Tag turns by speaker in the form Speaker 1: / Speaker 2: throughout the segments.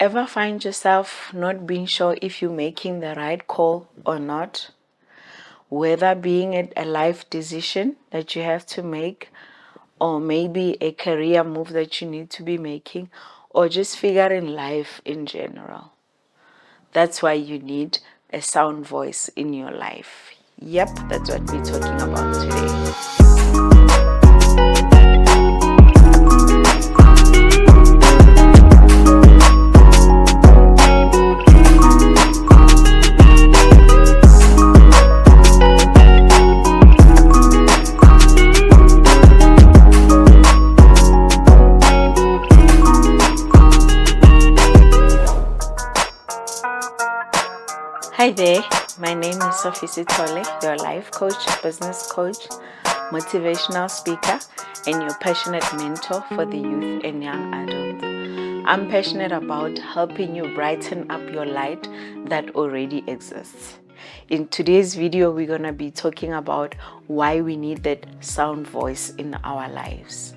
Speaker 1: Ever find yourself not being sure if you're making the right call or not? Whether being it a life decision that you have to make, or maybe a career move that you need to be making, or just figuring life in general. That's why you need a sound voice in your life. Yep, that's what we're talking about today. Hi there, my name is Sophie Sitole, your life coach, business coach, motivational speaker, and your passionate mentor for the youth and young adult. I'm passionate about helping you brighten up your light that already exists. In today's video, we're going to be talking about why we need that sound voice in our lives.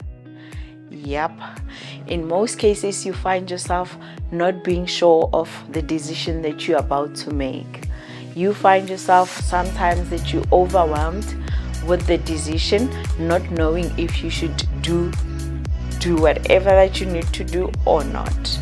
Speaker 1: Yep. In most cases, you find yourself not being sure of the decision that you're about to make. You find yourself sometimes that you're overwhelmed with the decision, not knowing if you should do whatever that you need to do or not.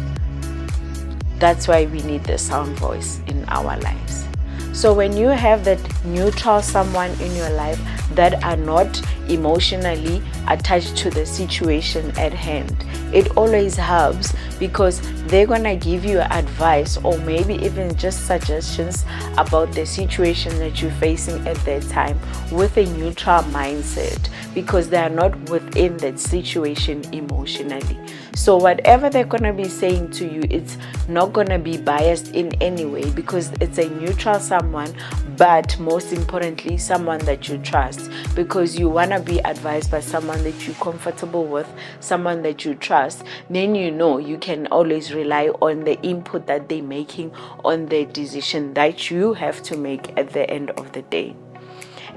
Speaker 1: That's why we need the sound voice in our lives. So when you have that neutral someone in your life that are not emotionally attached to the situation at hand, it always helps because they're gonna give you advice or maybe even just suggestions about the situation that you're facing at that time with a neutral mindset, because they are not within that situation emotionally. So whatever they're gonna be saying to you, it's not gonna be biased in any way because it's a neutral someone, but most importantly, someone that you trust, because you wanna be advised by someone that you're comfortable with, someone that you trust. Then you know you can always rely on the input that they're making on the decision that you have to make at the end of the day.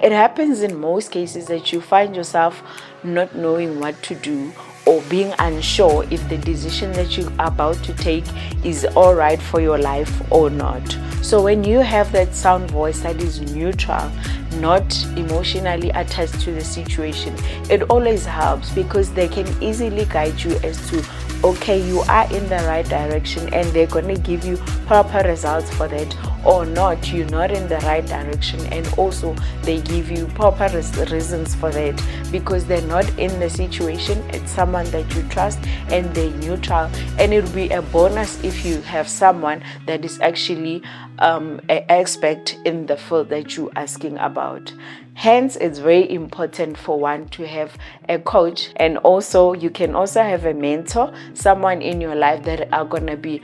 Speaker 1: It happens in most cases that you find yourself not knowing what to do or being unsure if the decision that you're about to take is all right for your life or not. So when you have that sound voice that is neutral, not emotionally attached to the situation, it always helps because they can easily guide you as to, okay, you are in the right direction and they're going to give you proper results for that, or not, you're not in the right direction and also they give you proper reasons for that because they're not in the situation. It's someone that you trust and they're neutral, and it will be a bonus if you have someone that is actually an expert in the field that you're asking about. Hence, it's very important for one to have a coach, and also you can also have a mentor, someone in your life that are going to be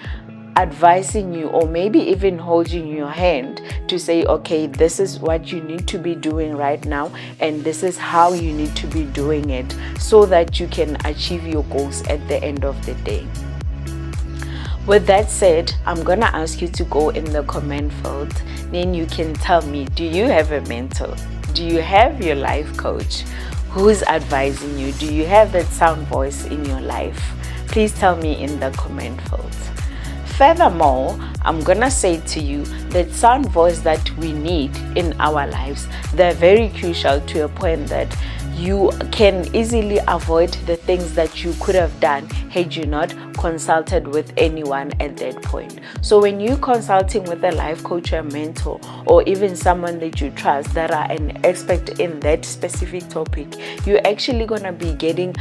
Speaker 1: advising you or maybe even holding your hand to say, okay, this is what you need to be doing right now and this is how you need to be doing it so that you can achieve your goals at the end of the day. With that said, I'm gonna ask you to go in the comment field, then you can tell me, do you have a mentor? Do you have your life coach who's advising you? Do you have that sound voice in your life? Please tell me in the comment field. Furthermore, I'm gonna say to you that sound voice that we need in our lives, they're very crucial to a point that you can easily avoid the things that you could have done had you not consulted with anyone at that point. So when you're consulting with a life coach or mentor or even someone that you trust that are an expert in that specific topic, you're actually going to be getting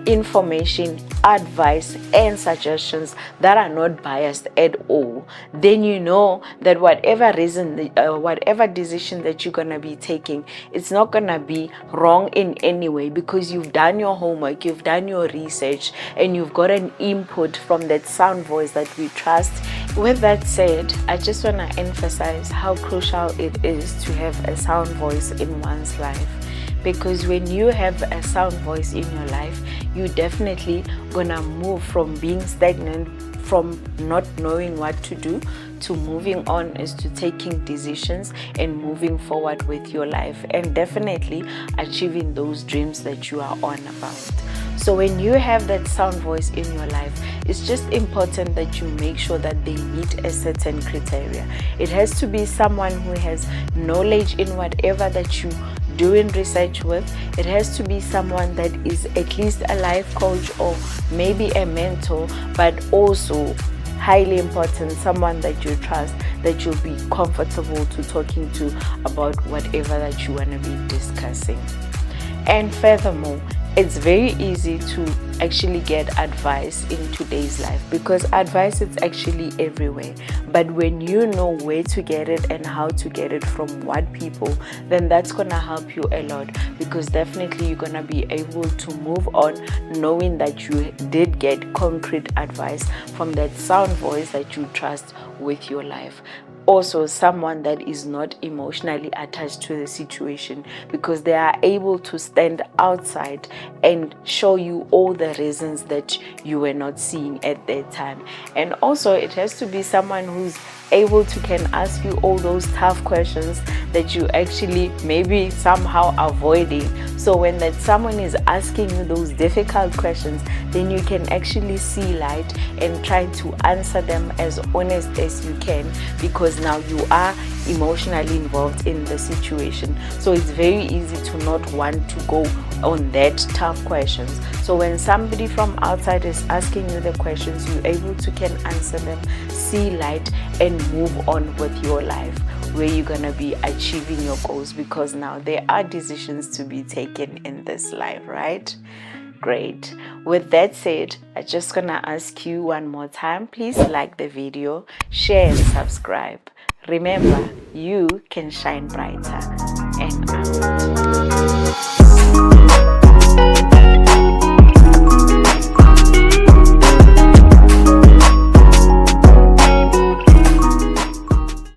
Speaker 1: information, advice and suggestions that are not biased at all. Then you know that whatever decision that you're going to be taking, it's not going to be wrong in any way because you've done your homework, you've done your research, and you've got an input from that sound voice that we trust. With that said, I just want to emphasize how crucial it is to have a sound voice in one's life, because when you have a sound voice in your life, you definitely gonna move from being stagnant, from not knowing what to do, to moving on is to taking decisions and moving forward with your life and definitely achieving those dreams that you are on about. So when you have that sound voice in your life, it's just important that you make sure that they meet a certain criteria. It has to be someone who has knowledge in whatever that you doing research with. It has to be someone that is at least a life coach or maybe a mentor, but also highly important, someone that you trust, that you'll be comfortable to talking to about whatever that you want to be discussing. And furthermore, it's very easy to actually get advice in today's life, because advice is actually everywhere. But when you know where to get it and how to get it from what people, then that's gonna help you a lot, because definitely you're gonna be able to move on knowing that you did get concrete advice from that sound voice that you trust with your life. Also, someone that is not emotionally attached to the situation, because they are able to stand outside and show you all the reasons that you were not seeing at that time. And also, it has to be someone who's able to can ask you all those tough questions that you actually maybe somehow avoiding. So when that someone is asking you those difficult questions, then you can actually see light and try to answer them as honest as you can, because now you are emotionally involved in the situation. So it's very easy to not want to go on that tough questions. So when somebody from outside is asking you the questions, you're able to can answer them, see light, and move on with your life, where you're gonna be achieving your goals, because now there are decisions to be taken in this life, right? Great. With that said, I'm just gonna ask you one more time, please like the video, share and subscribe. Remember, you can shine brighter, and out.